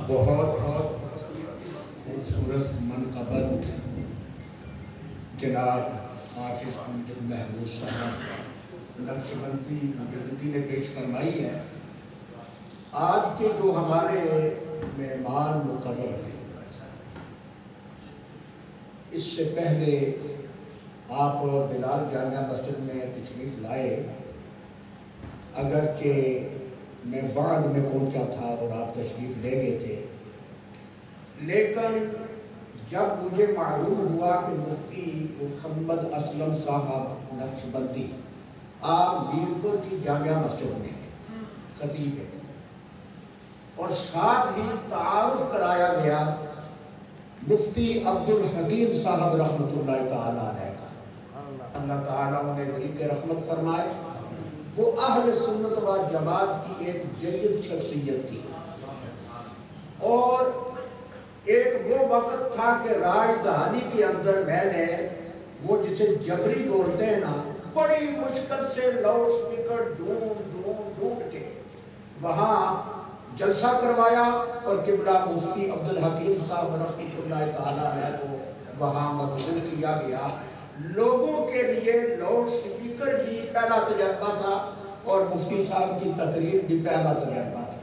بہت خوبصورت منقبت جناب حافظ عبد المحمود صاحب نقشبندی مجددی نے پیش فرمائی ہے۔ آج کے جو ہمارے مہمان مقرر ہیں، اس سے پہلے آپ بلال جامعہ مسجد میں تشریف لائے، اگرچہ میں بعد میں پہنچا تھا اور آپ تشریف لے گئے تھے، لیکن جب مجھے معلوم ہوا کہ مفتی محمد اسلم صاحب نقشبندی آپ میرپور کی جامعہ مسجد میں خطیب ہیں، اور ساتھ ہی تعارف کرایا گیا مفتی عبد الحکیم صاحب رحمۃ اللہ تعالیٰ علیہ کا، اللہ تعالیٰ انہیں غریق رحمت فرمائے، وہ اہل سنت و جماعت کی ایک جلیل شخصیت تھی، اور ایک وہ وقت تھا کہ راجدھانی کے اندر میں نے وہ جسے جبری بولتے ہیں نا، بڑی مشکل سے لاؤڈ سپیکر ڈھونڈ کے وہاں جلسہ کروایا، اور قبلہ مفتی عبد الحکیم صاحب رحمۃ اللہ تعالیٰ علیہ کو وہاں مقبول کیا گیا۔ لوگوں کے لیے لاؤڈ سپیکر بھی پہلا تجربہ تھا، اور مفتی صاحب کی تقریر بھی پہلا تجربہ تھا،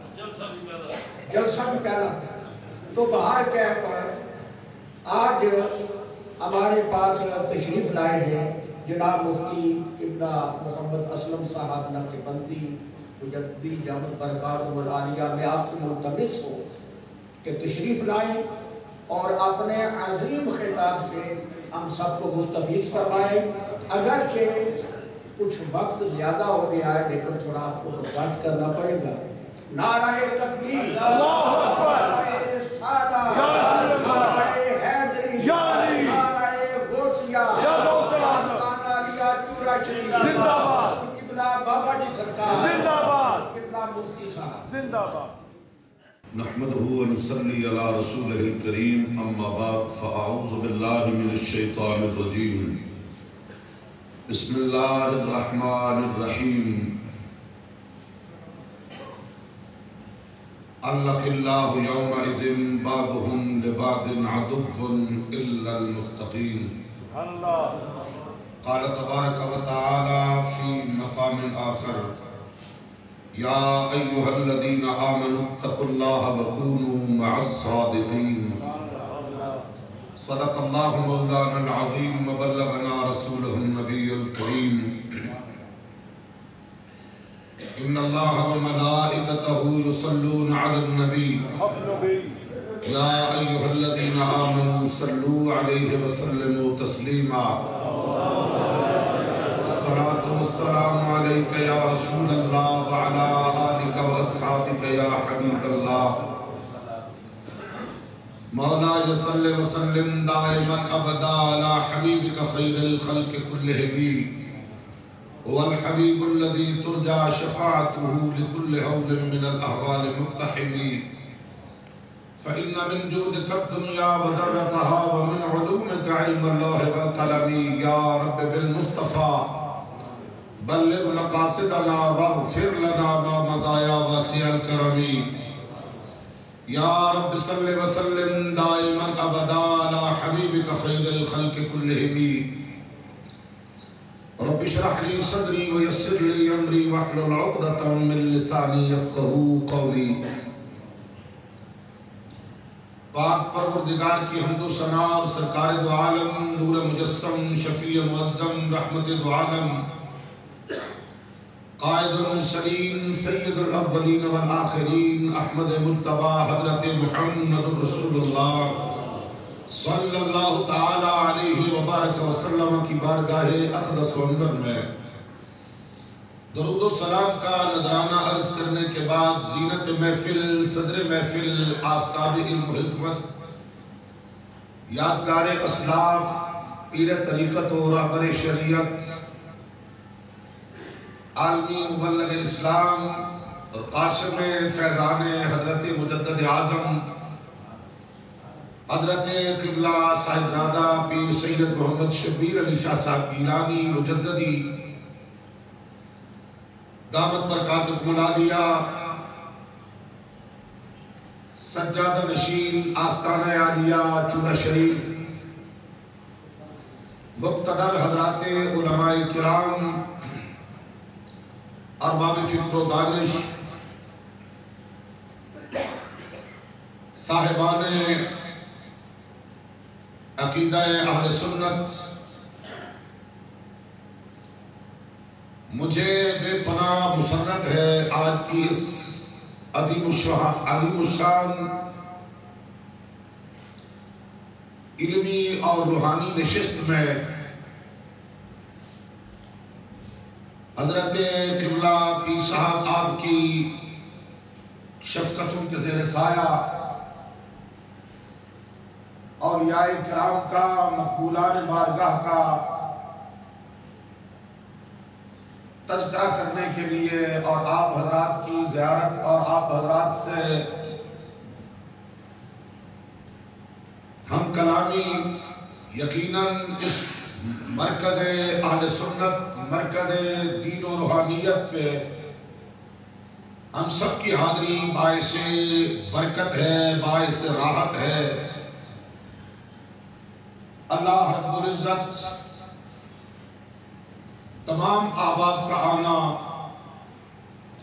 جلسہ بھی پہلا تھا۔ تو بہر کیف آج ہمارے پاس تشریف لائے ہیں جناب مفتی قبلہ محمد اسلم صاحب نقشبندی مجددی جامع برکاتہ العالیہ، میں آپ سے ملتمس ہوں کہ تشریف لائیں اور اپنے عظیم خطاب سے ہم سب کو مستفیض فرمائیں۔ اگرچہ کچھ وقت زیادہ ہو گیا ہے، لیکن تھوڑا آپ کو برداشت کرنا پڑے گا۔ نعرہ تکبیر، نعرہ رسالہ، نعرہ حیدری، نعرہ غوثیہ، عالیہ چورا شریف، قبلہ بابا جی سرکار، قبلہ مفتی صاحب زندہ باد۔ نحمده ونصلي على رسوله الكريم اما بعد فاعوذ بالله من الشيطان الرجيم بسم الله الرحمن الرحيم الأخلاء يومئذ بعضهم لبعض عدو إلا المتقين قال تبارك وتعالى في مقام آخر يا أيها الذين آمنوا اتقوا الله وكونوا مع الصادقين صدق الله مولانا العظيم وبلغنا رسوله النبي الكريم إن الله وملائكته يصلون على النبي يا أيها الذين آمنوا صلوا عليه وسلموا تسليما الصلاة والسلام عليك يا رسول الله وعلى آلك وأصحابك يا حبيب الله مولاي صل وسلم دائما أبدا على حبيبك خير الخلق كلهم هو الحبيب الذي ترجى شفاعته لكل هول من الأهوال مقتحم فإن من جودك الدنيا وذرتها ومن علومك علم الله والقلم يا رب بالمصطفى بلغ مقاصدنا واغفر لنا ما مضى يا واسع الكرم يا رب صل وسلم دائما أبدا على حبيبك خير الخلق كلهم رب اشرح لي صدري ويسر لي أمري واحلل عقدة من لساني يفقهوا قولي پاک پروردگار کی حمد و ثنا اور سرکار دو عالم نور مجسم شفیع معظم رحمت دو عالم قائد المرسلین سید الاولین والآخرین احمد مجتبی حضرت محمد رسول اللہ صلی اللہ تعالی علیہ وبارک وسلم کی بارگاہ اقدس و منبر میں درود و سلام کا نذرانہ عرض کرنے کے بعد زینت محفل صدر محفل آفتاب علم و حکمت یادگار اسلاف پیر طریقت و رہبر شریعت عالمی مبلغ اسلام اور قاسم فیضان حضرت مجدد اعظم حضرت قبلہ صاحبزادہ پیر سید محمد شبیر علی شاہ صاحب گیلانی مجددی دامت برکاتکم العالیہ سجادہ نشین آستانہ عالیہ چورا شریف، مقتدر حضرات علماء کرام، ارباب فکر و دانش، صاحبان عقیدہ اہل سنت، مجھے بے پناہ مسرت ہے آج کی اس عظیم الشان علمی اور روحانی نشست میں حضرت قبلہ پیر صاحب آپ کی شفقتوں کے زیر سایہ، اولیاء کرام کا، مقبولان بارگاہ کا تذکرہ کرنے کے لیے اور آپ حضرات کی زیارت اور آپ حضرات سے ہم کلامی یقیناً اس مرکز اہل سنت، مرکز دین و روحانیت پہ ہم سب کی حاضری باعث برکت ہے، باعث راحت ہے۔ اللہ رب العزت تمام احباب کا آنا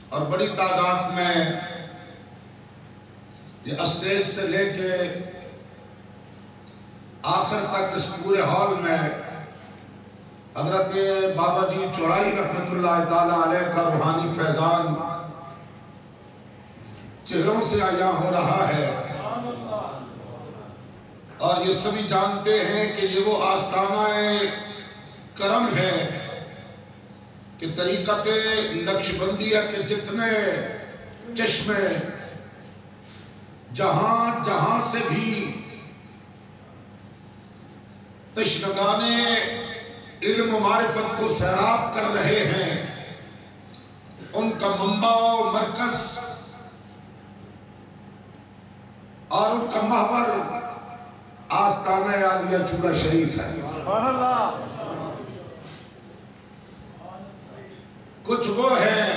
اور بڑی تعداد میں یہ اسٹیج سے لے کے آخر تک اس پورے ہال میں حضرت بابا جی چوڑائی رحمت اللہ تعالیٰ علیہ کا روحانی فیضان چہروں سے عیاں ہو رہا ہے، اور یہ سبھی جانتے ہیں کہ یہ وہ آستانہ کرم ہے کہ طریقت نقشبندیہ کے جتنے چشمے جہاں جہاں سے بھی تشنگان علم و معرفت کو سیراب کر رہے ہیں، ان کا منبع و مرکز اور ان کا محور آستانہ عالیہ چورا شریف ہے۔ سبحان اللہ۔ کچھ وہ ہیں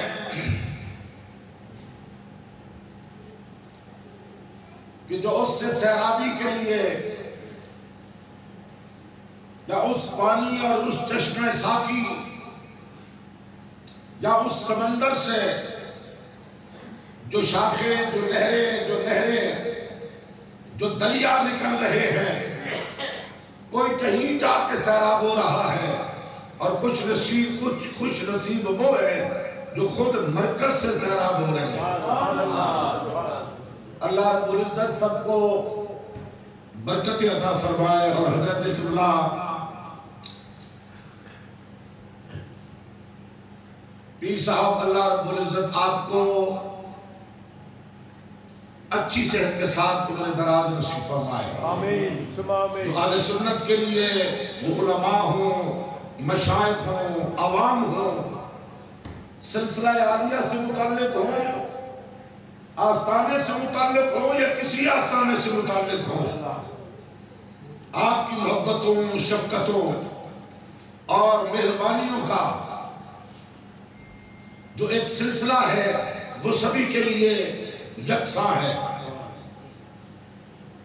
کہ جو اس سے سیرابی کے لیے یا اس پانی اور اس چشمہ صافی یا اس سمندر سے جو شاخیں، جو نہریں، جو دریا نکل رہے ہیں، کوئی کہیں جا کے سیراب ہو رہا ہے، اور کچھ خوش نصیب وہ ہے جو خود مرکز سے سیراب ہو رہے ہیں۔ اللہ رب العزت سب کو برکت عطا فرمائے، اور حضرت قبلہ پیر صاحب اللہ رب العزت آپ کو اچھی صحت کے ساتھ عمر دراز نصیب فرمائے۔ آمین۔ تو اہل سنت کے لیے وہ علماء ہوں، مشائخ ہوں، عوام ہوں، سلسلہ عالیہ سے متعلق ہوں، آستانے سے متعلق ہوں یا کسی آستانے سے متعلق ہوں، آپ کی محبتوں، شفقتوں اور مہربانیوں کا جو ایک سلسلہ ہے وہ سبھی کے لیے یکساں ہے۔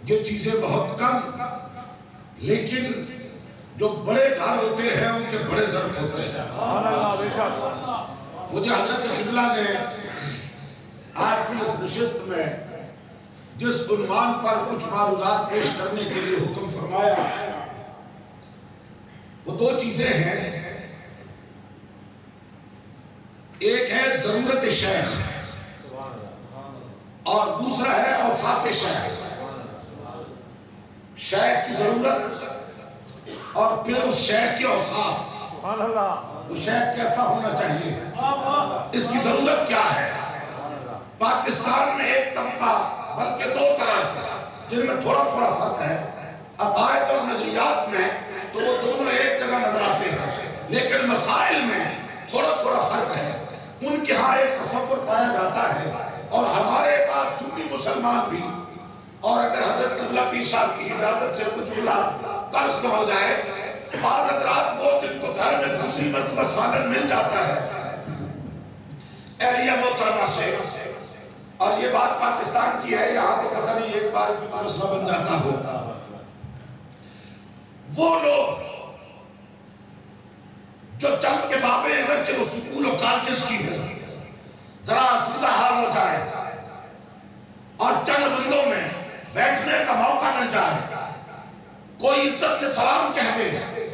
یہ چیزیں بہت کم، لیکن جو بڑے گھر ہوتے ہیں ان کے بڑے ظرف ہوتے ہیں۔ مجھے حضرت قبلہ نے آج کی اس نشست میں جس عنوان پر کچھ معروضات پیش کرنے کے لیے حکم فرمایا، وہ دو چیزیں ہیں۔ ایک ہے ضرورت شیخ اور دوسرا ہے اوصاف شیخ۔ شیخ کی ضرورت اور پھر اس شیخ کے اوصاف، وہ شیخ کیسا ہونا چاہیے، اس کی ضرورت کیا ہے۔ پاکستان میں ایک طبقہ بلکہ دو طرح جن میں تھوڑا تھوڑا فرق ہے، عقائد اور نظریات میں تو وہ دونوں ایک جگہ نظر آتے ہیں، لیکن مسائل میں تھوڑا تھوڑا فرق ہے۔ ان کے ہاں ایک تصور پایا جاتا ہے، اور ہمارے پاس سنی مسلمان بھی، اور اگر حضرت قبلہ پیر صاحب کی اجازت سے کچھ طرز ہو جائے، بعض حضرات وہ جن کو گھر میں دوسری مرتبہ سالن مل جاتا ہے اہلیہ محترمہ سے، اور یہ بات پاکستان کی ہے، یہاں تو پتہ نہیں ایک بار بھی مسئلہ بن جاتا ہوگا۔ وہ لوگ جو چند کتابیں اگرچہ وہ سکول و کالجز کی ہے، ذرا آسودہ حال ہو جائے اور چند بندوں میں بیٹھنے کا موقع مل جائے، کوئی عزت سے سلام کہہ دے،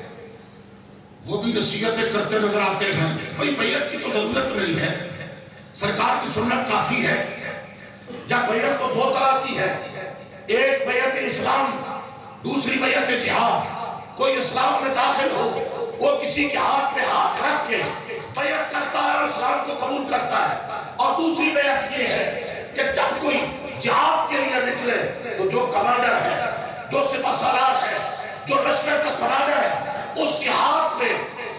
وہ بھی نصیحتیں کرتے نظر آتے ہیں۔ بھئی بیعت کی تو ضرورت نہیں ہے، سرکار کی سنت کافی ہے۔ یا بیعت تو دو طرح کی ہے، ایک بیعت اسلام، دوسری بیعت جہاد۔ کوئی اسلام میں داخل ہو، وہ کسی کے ہاتھ پہ ہاتھ رکھ کے بیعت کرتا ہے اور اسلام کو قبول کرتا ہے۔ اور دوسری بیعت یہ ہے کہ جب کوئی جہاد کے لیے نکلے تو جو کمانڈر ہے، جو سپہ سالار ہے، جو لشکر کا کمانڈر ہے، اس کے ہاتھ میں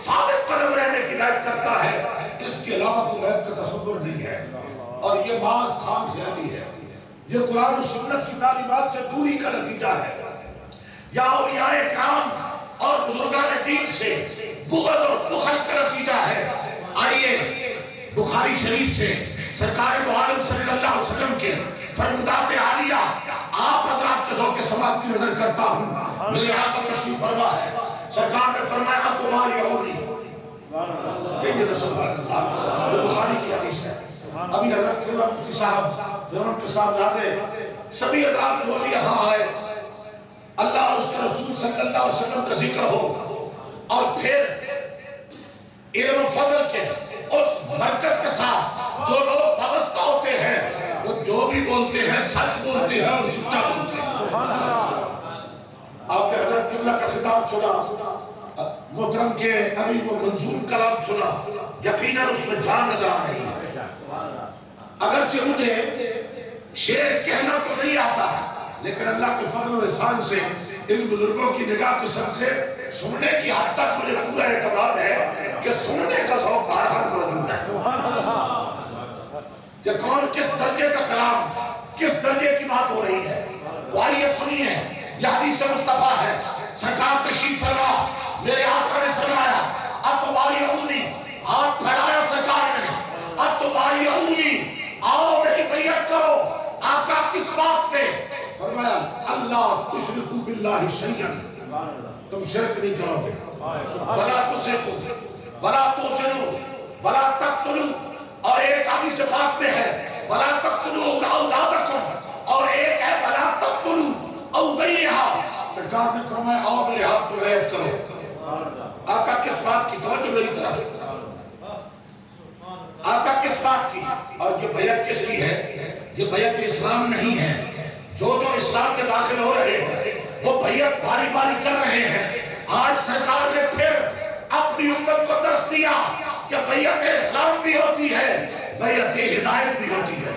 ثابت قدم رہنے کی بیعت کرتا ہے۔ اس کے علاوہ تو بیعت کا تصور نہیں ہے، اور یہ بعض خام خیالی ہے۔ یہ قرآن و سنت کی تعلیمات سے دوری کا نتیجہ ہے، یا اولیاء کرام اور بزرگان دین سے بغض اور بخل کا نتیجہ ہے۔ آئیے بخاری شریف سے سرکار دو عالم صلی اللہ علیہ وسلم کے فرمودات عالیہ آپ حضرات کے ذوق سماعت کی نظر کرتا ہوں۔ میرے آقا تشریف فرما ہے، سرکار نے فرمایا تمہاری اولی یہ رسول اللہ، وہ بخاری کی حدیث ہے۔ ابھی حضرت قبلہ مفتی صاحب زمان کے صاحب زادے سبھی حضرات جو بھی یہاں آئے، اللہ اور اس کے رسول صلی اللہ علیہ وسلم کا ذکر ہو، اور پھر علم و فضل کے اس برکت کے ساتھ جو لوگ وابستہ ہوتے ہیں، وہ جو بھی بولتے ہیں سچ بولتے ہیں اور سچا بولتے ہیں۔ آپ نے حضرت قبلہ کا خطاب سنا، محترم کے ابھی وہ منظور کلام سنا، یقیناً اس میں جان نظر آ رہی ہے۔ اگرچہ مجھے شعر کہنا تو نہیں آتا، لیکن اللہ کے فضل و احسان سے ان بزرگوں کی نگاہ کے صدقے سننے کی حد تک مجھے پورا اعتماد ہے کہ سننے کا ذوق بہرحال موجود ہے۔ یہ کون کس درجے کا کلام، کس درجے کی بات ہو رہی ہے، تو آئیے سنیے۔ یہ حدیث مصطفیٰ ہے، سرکار تشریف فرما، میرے آقا نے فرمایا اتبایعونی، ہاتھ پھیلایا سرکار نے، اتبایعونی، آؤ میری بیعت کرو۔ آقا کس بات پہ؟ فرمایا اللہ تشرکو باللہ شیئا، تم شرک نہیں کرو گے، ولا تسرقو ولا توسنو ولا تقتلو، اور ایک حدیث پاک میں ہے ولا تقتلو اولادکم، اور ایک ہے ولا تقتلو اولادہا۔ سرکار نے فرمایا آؤ میرے ہاتھ پہ بیعت کرو۔ آقا کس بات کی؟ توجہ میری طرف، آقا کس بات کی؟ اور یہ بیعت کس کی ہے؟ یہ بیعت اسلام نہیں ہے۔ جو اسلام کے داخل ہو رہے ہیں وہ بیعت باری باری کر رہے ہیں۔ آج سرکار نے پھر اپنی امت کو درس دیا کہ بیعت اسلام بھی ہوتی ہے، بیعت ہدایت بھی ہوتی ہے،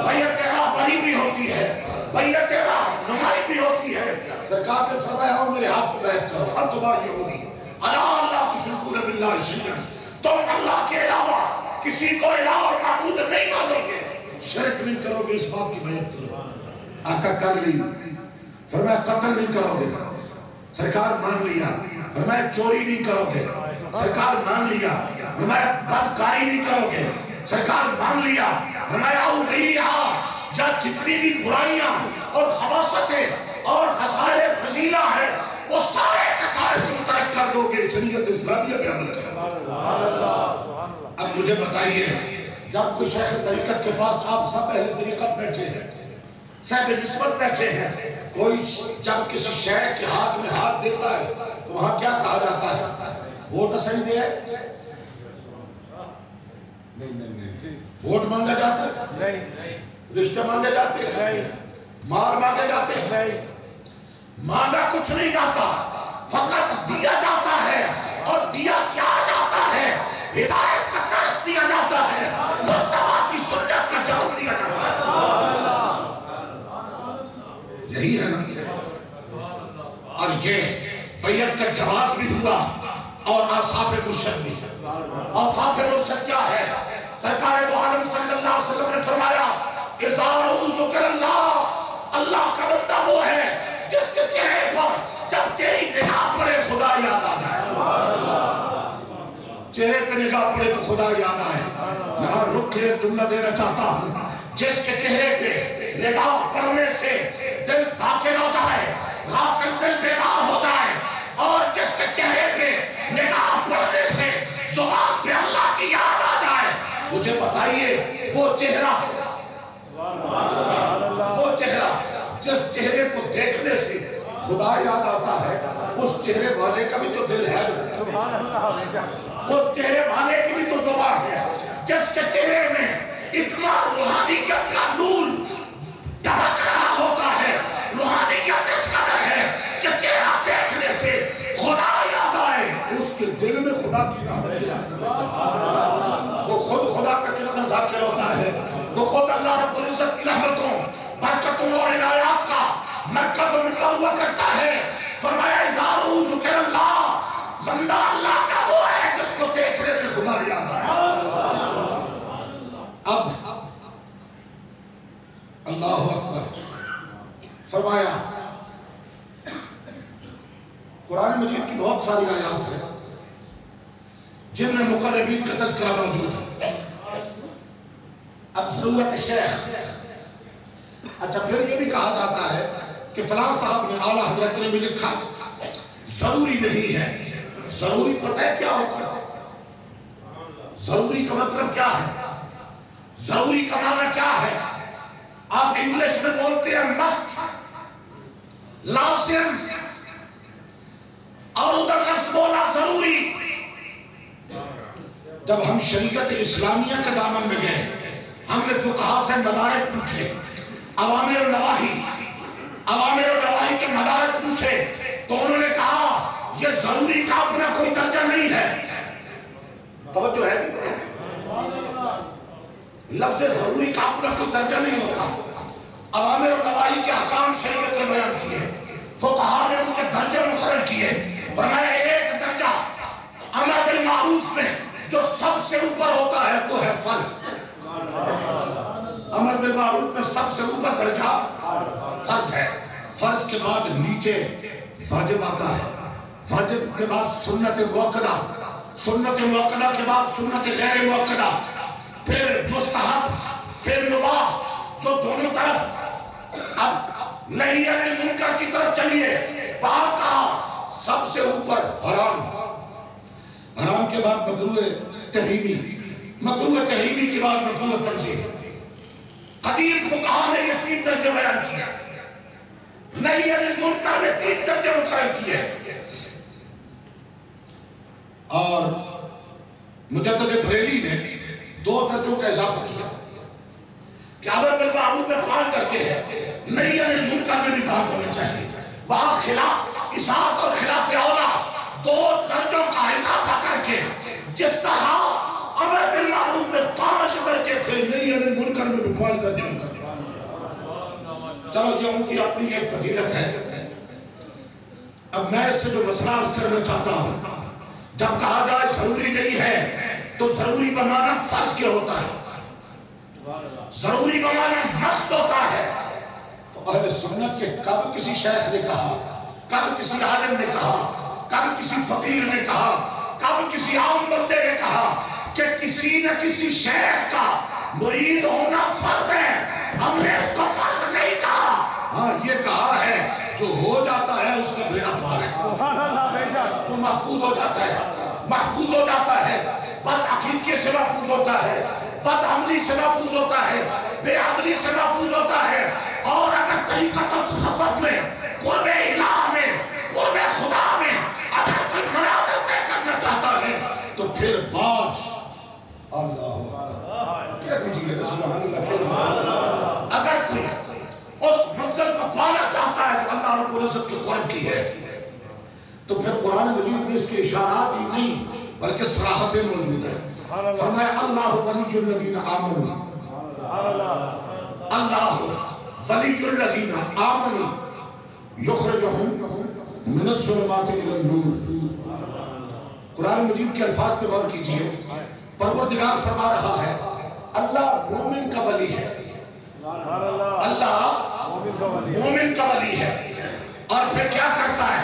بیعت راہبری بھی ہوتی ہے، بیعت راہنمائی بھی ہوتی ہے۔ سرکار نے فرمایا آؤ میرے ہاتھ پہ بیعت کرو، اتبایعونی الا اللہ تشرکون باللہ شیئا، تم اللہ کے علاوہ کسی کو الہ اور معبود نہیں مانو گے، شرک نہیں کرو گے، اس بات کی بیعت کرو۔ آقا کر لی، فرمایا قتل نہیں کرو گے، سرکار مان لیا۔ فرمایا چوری نہیں کرو گے، سرکار مان لیا۔ فرمایا بدکاری نہیں کرو گے، سرکار مان لیا۔ فرمایا او غیرہا، یا جتنی بھی برائیاں اور خباثتیں اور خسائل رذیلہ ہیں وہ سارے خسائل تم ترک کر دو گے، شریعت اسلامیہ پہ عمل کرو۔ اب مجھے بتائیے، جب کوئی شیخ طریقت کے پاس آپ سب اہل طریقت بیٹھے ہیں، صاحب نسبت بیٹھے ہیں، کوئی جب کسی شیخ کے ہاتھ میں ہاتھ دیتا ہے تو وہاں کیا کہا جاتا ہے؟ ووٹ صحیح دے؟ نہیں، ووٹ مانگا جاتا ہے؟ رشتے مانگے جاتے ہیں؟ مال مانگے جاتے ہیں؟ مانگا کچھ نہیں جاتا، فقط دیا جاتا ہے، اور دیا کیا جاتا ہے؟ ہدایت کا درس دیا جاتا ہے، مصطفیٰ کی سنت کا جواب دیا جاتا ہے۔ یہی ہے نا، اور یہ بیعت کا جواز بھی ہوا، اور آصاف مرشد بھی۔ آصاف مرشد کیا ہے؟ سرکار دو عالم صلی اللہ علیہ وسلم نے فرمایا اذا ذکر اللہ، اللہ کا بندہ وہ ہے جس کے چہرے پر جب تیری نگاہ پڑے خدا یاد آ جائے۔ چہرے پہ نگاہ پڑے تو خدا یاد آئے۔ یہاں رک کے جملہ دینا چاہتا ہوں، جس کے چہرے پہ نگاہ پڑنے سے دل ذاکر ہو جائے، غافل دل بیدار ہو جائے، اور جس کے چہرے پہ نگاہ پڑنے سے زبان پہ اللہ کی یاد آ جائے، مجھے بتائیے وہ چہرہ جس چہرے کو دیکھنے سے خدا یاد آتا ہے، اس چہرے والے کا بھی تو دل ہے، اس چہرے والے کی بھی تو زبان ہے، جس کے چہرے میں اتنا روحانیت کا نور ٹپک رہا ہوتا ہے، روحانیت اس قدر ہے کہ چہرہ دیکھنے سے خدا یاد آئے، اس کے دل میں خدا کی رحمت ہے، وہ خود خدا کا کتنا ذاکر ہوتا ہے، وہ خود اللہ رب العزت کی رحمتوں، برکتوں اور عنایات کا مرکز و محور ہوا کرتا ہے۔ فرمایا اذا ذکر اللہ، بندہ اللہ کا وہ ہے جس کو دیکھنے سے خدا یاد آئے۔ اب اللہ اکبر، فرمایا قرآن مجید کی بہت ساری آیات ہیں جن میں مقربین کا تذکرہ موجود ہے۔ اب ضرورت شیخ، اچھا پھر یہ بھی کہا جاتا ہے کہ فلاں صاحب نے اعلیٰ حضرت نے بھی لکھا، ضروری نہیں ہے۔ ضروری پتہ ہے کیا ہوتا ہے؟ ضروری کا مطلب کیا ہے؟ ضروری کا معنی کیا ہے؟ آپ انگلش میں بولتے ہیں مست، لازم، اور ادھر لفظ بولا ضروری۔ جب ہم شریعت اسلامیہ کے دامن میں گئے، ہم نے فقہا سے مدارک پوچھے، اوامر و نواہی کے مدارک پوچھے، تو انہوں نے کہا یہ ضروری کا اپنا کوئی درجہ نہیں ہے۔ توجہ ہے، لفظ ضروری کا اپنا کوئی درجہ نہیں ہوتا۔ اوامر و نواہی کے احکام شریعت سے بیان کیے، فقہا نے ان کے درجے مقرر کیے، فرمایا ایک درجہ امر بالمعروف میں جو سب سے اوپر ہوتا ہے وہ ہے فرض۔ امر بالمعروف میں سب سے اوپر درجہ فرض ہے، فرض کے بعد نیچے واجب آتا ہے، واجب کے بعد سنت موقدہ، سنت موقدہ کے بعد سنت غیر موقدہ، پھر مستحب، پھر مباح، جو دونوں طرف اب نہی عن المنکر کی طرف چلیے، وہاں کہا سب سے اوپر حرام، حرام کے بعد مکروہ تحریمی، مکروہ تحریمی کے بعد مکروہ تنزیہ۔ قدیم فقہا نے یہ 3 درجے بیان کیا، نہی عن المنکر نے 3 درجے مقرر کیے، اور مجدد بریلی نے 2 درجوں کا اضافہ کیا کہ امر بالمعروف میں 5 درجے ہیں، نہی عن المنکر میں بھی 5 ہونے چاہیے۔ وہاں خلاف اطاعت اور خلاف اولا 2 درجوں کا اضافہ کر کے جس طرح امر بالمعروف میں 5 درجے تھے، نہی عن المنکر میں بھی 5 درجے ہیں۔ چلو یہ ان کی اپنی ایک فضیلت ہے۔ اب میں اس سے جو مسئلہ عرض کرنا چاہتا ہوں، جب کہا جائے ضروری نہیں ہے تو ضروری کا معنی فرض کیا ہوتا ہے، ضروری کا معنی مست ہوتا ہے۔ تو اہل سنت کے کب کسی شیخ نے کہا، کب کسی عالم نے کہا، کب کسی فقیر نے کہا، کب کسی عام بندے نے کہا کہ کسی نہ کسی شیخ کا مرید ہونا فرض ہے؟ ہم نے اس کو فرض نہیں کہا، ہاں یہ کہا ہے جو ہو جاتا ہے اس کا بیڑا پار ہے، وہ محفوظ ہو جاتا ہے، محفوظ ہو جاتا ہے، بد عقیدگی سے محفوظ ہوتا ہے، بد عملی سے محفوظ ہوتا ہے، بے عملی سے محفوظ ہوتا ہے۔ اور اگر طریقت و تصوف میں، قرب الہ میں، قرب خدا میں اگر کوئی منازل طے کرنا چاہتا ہے تو پھر بعد اللہ کہہ دیجیے سبحان اللہ، اگر کوئی اس منزل کو پانا چاہتا ہے جو اللہ رب العزت کے قرب کی ہے تو پھر قرآن مجید میں اس کے اشارات ہی نہیں بلکہ صراحتیں موجود ہیں۔ فرمایا اللہ ولی الذین آمنوا، اللہ ولی الذین آمنوا یخرجہم من الظلمات الی النور۔ قرآن مجید کے الفاظ پہ غور کیجئے، پروردگار فرما رہا ہے اللہ مومن کا ولی ہے، اللہ مومن کا ولی ہے، اور پھر کیا کرتا ہے؟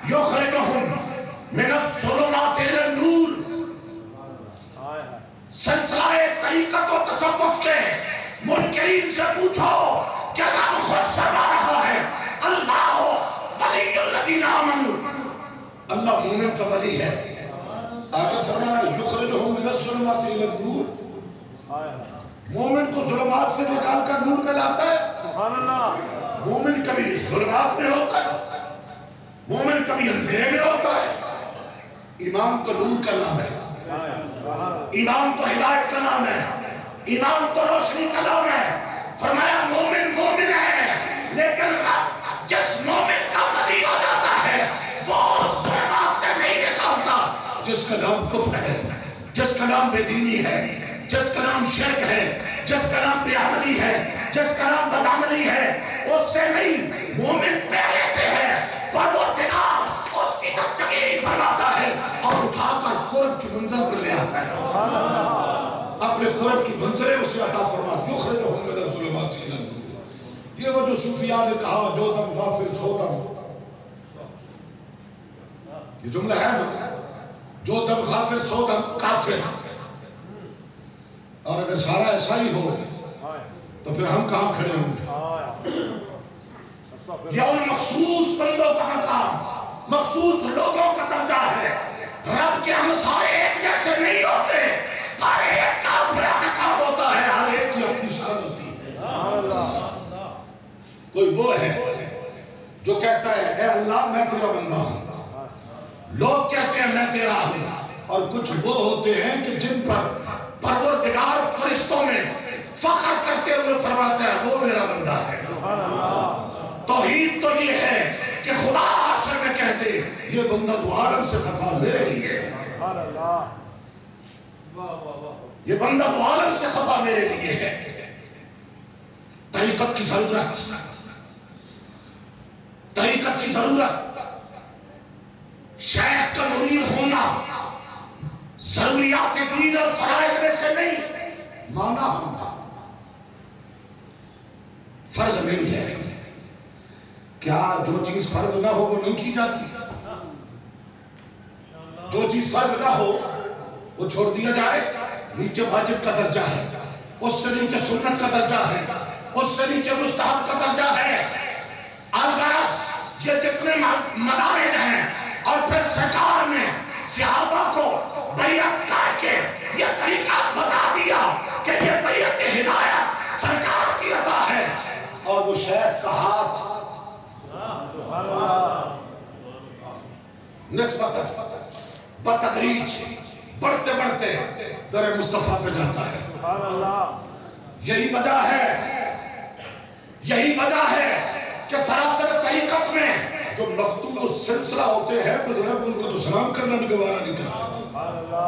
یخرجہم من الظلمات الی النور۔ سلسلہ طریقت و تصوف کے منکرین سے پوچھو کہ رب خود فرما رہا ہے اللہ ولی الذین آمنوا، اللہ مومن کا ولی ہے. آگے فرمایا یخرجہم من الظلمات الی النور، مومن کو ظلمات سے نکال کر نور میں لاتا ہے. سبحان اللہ. مومن کبھی ظلمات میں ہوتا ہے، مومن کبھی اندھیرے میں ہوتا ہے. ایمان تو نور کا نام ہے، ایمان تو ہدایت کا نام ہے، ایمان تو روشنی کا نام ہے. فرمایا مومن مومن ہے، لیکن جس مومن کا ولی ہو جاتا ہے وہ ظلمات سے نہیں نکالتا. جس کا نام کفر ہے، جس کا نام بے دینی ہے، جس کا نام شرک ہے، جس کا نام بے عملی ہے، جس کا نام بدعملی ہے، اس سے نہیں. مومن پہلے سے ہے، پروردگار اس کی دستگیری فرماتا ہے اور اٹھا کر قرب کی منزل پر لے آتا ہے. اپنے قرب کی منزلیں اسے عطا فرماتا. یخرجہم من الظلمات الی النور. یہ وہ جو صوفیاء نے کہا جو دم غافل سو دم، یہ جملہ ہے نا، جو دم غافل سو دم کافر. اور اگر سارا ایسا ہی ہو تو پھر ہم کہاں کھڑے ہوں گے؟ یہ ان مخصوص بندوں کا مقام، مخصوص لوگوں کا درجہ ہے. رب کے ہم سارے ایک جیسے نہیں ہوتے، ہر ایک کا اپنا مقام ہوتا ہے، ہر ایک کی اپنی شان ہوتی ہے. کوئی وہ ہے جو کہتا ہے اے اللہ میں تیرا بندہ ہوں، لوگ کہتے ہیں میں تیرا ہوں. اور کچھ وہ ہوتے ہیں کہ جن پر پروردگار فرشتوں میں فخر کرتے ہوئے فرماتا ہے وہ میرا بندہ ہے. توحید تو یہ ہے کہ خدا حشر میں کہتے یہ بندہ تو عالم سے خفا میرے لیے، یہ بندہ تو عالم سے خفا میرے لیے ہے. طریقت کی ضرورت، طریقت کی ضرورت، شیخ کا مرید ہونا ضروریات دین اور فرائض میں سے نہیں، مانا ہونا فرض نہیں ہے. کیا جو چیز فرض نہ ہو وہ نہیں کی جاتی؟ جو چیز فرض نہ ہو وہ چھوڑ دیا جائے. نیچے واجب کا درجہ ہے، اس سے نیچے سنت کا درجہ ہے، اس سے نیچے مستحب کا درجہ ہے. الغرض یہ جتنے مدارج ہیں اور پھر سرکار نے صحابہ کو بیعت کر کے یہ طریقہ بتا دیا کہ یہ بیعت ہدایت سرکار کی عطا ہے. اور وہ شیخ کا ہاتھ نسبت بتدریج بڑھتے بڑھتے در مصطفیٰ پہ جاتا ہے. یہی وجہ ہے، یہی وجہ ہے کہ سراسر طریقت میں جو مقطوع سلسلہ ہوتے ہیں بزرگ ان کو تو سلام کرنا بھی گوارا نہیں کرتا.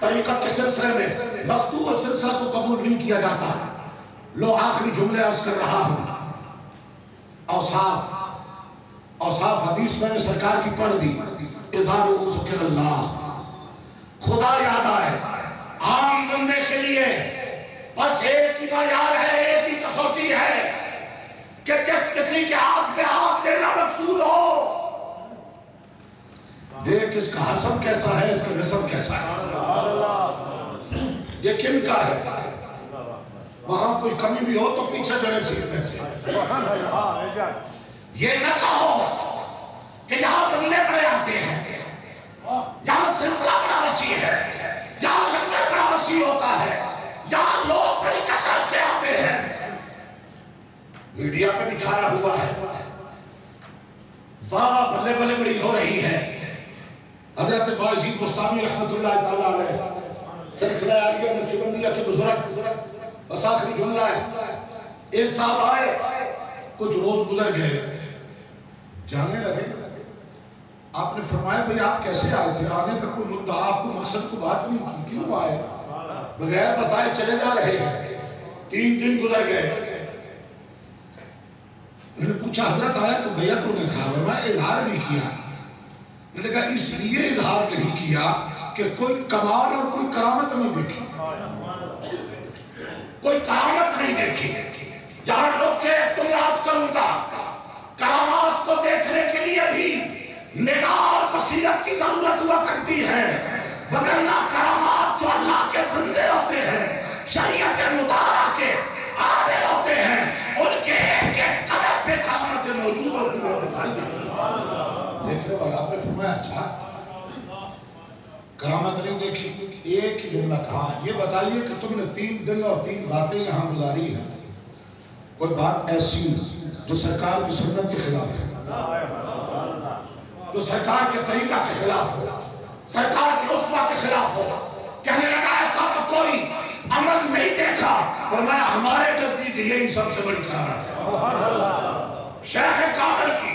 طریقت کے سلسلے میں مقطوع سلسلہ کو قبول نہیں کیا جاتا. لو آخری جملے عرض کر رہا ہوں. اوصاف حدیث میں نے سرکار کی پڑھ دی. اظہار ذکر اللہ، خدا یاد آئے. عام بندے کے لیے بس ایک ہی معیار ہے، ایک ہی کسوٹی ہے کہ جس کسی کے ہاتھ پہ ہاتھ دینا مقصود ہو، دیکھ اس کا حسب کیسا ہے، اس کا نسب کیسا ہے، یہ کن کا ہے. وہاں کوئی کمی بھی ہو تو پیچھے جڑے چیزیں چاہیے. یہ نہ کہو کہ یہاں بندے بڑے آتے ہیں، یہاں سلسلہ بڑا وسیع ہے، یہاں لنگر بڑا وسیع ہوتا ہے، یہاں لوگ بڑی کثرت سے آتے ہیں. میڈیا پہ بھی چھایا ہوا ہے، واہ بلے بلے بڑی ہو رہی ہے. حضرت باعزید بستامی رحمت اللہ تعالیٰ علیہ سلسلہ عالیہ نقشبندیہ کے بزرگ، بس آخری جملہ ہے. ایک صاحب آئے، کچھ روز گزر گئے، جانے لگے. آپ نے فرمایا بھئی آپ کیسے آئے تھے؟ آنے کا کوئی مدعا، کوئی مقصد کو بات نہیں کی، کیوں آئے؟ بغیر بتائے چلے جا رہے ہیں. 3 دن گزر گئے. میں نے پوچھا حضرت آیا تو بھیا کو نے کہا میں اظہار نہیں کیا. میں نے کہا اس لیے اظہار نہیں کیا کہ کوئی کمال اور کوئی کرامت نہیں دیکھی، کوئی کرامت نہیں دیکھی. یہاں لوگ کے ایک سن آج کروں گا، کرامات کو دیکھنے کے لیے بھی نگاہ اور بصیرت کی ضرورت ہوا کرتی ہے، وگرنہ کرامات جو اللہ کے بندے ہوتے ہیں شریعت مطالعہ کے کرامت نہیں دیکھی، ایک جملہ کہا یہ بتائیے کہ تم نے 3 دن اور 3 راتیں یہاں گزاری ہیں، کوئی بات ایسی جو سرکار کی سنت کے خلاف ہے، جو سرکار کے طریقہ کے خلاف ہو، سرکار کی اسوہ کے خلاف ہو؟ کہنے لگا ایسا تو کوئی عمل نہیں دیکھا، فرمایا ہمارے نزدیک یہی سب سے بڑی کرامت ہے۔ شیخ کامل کی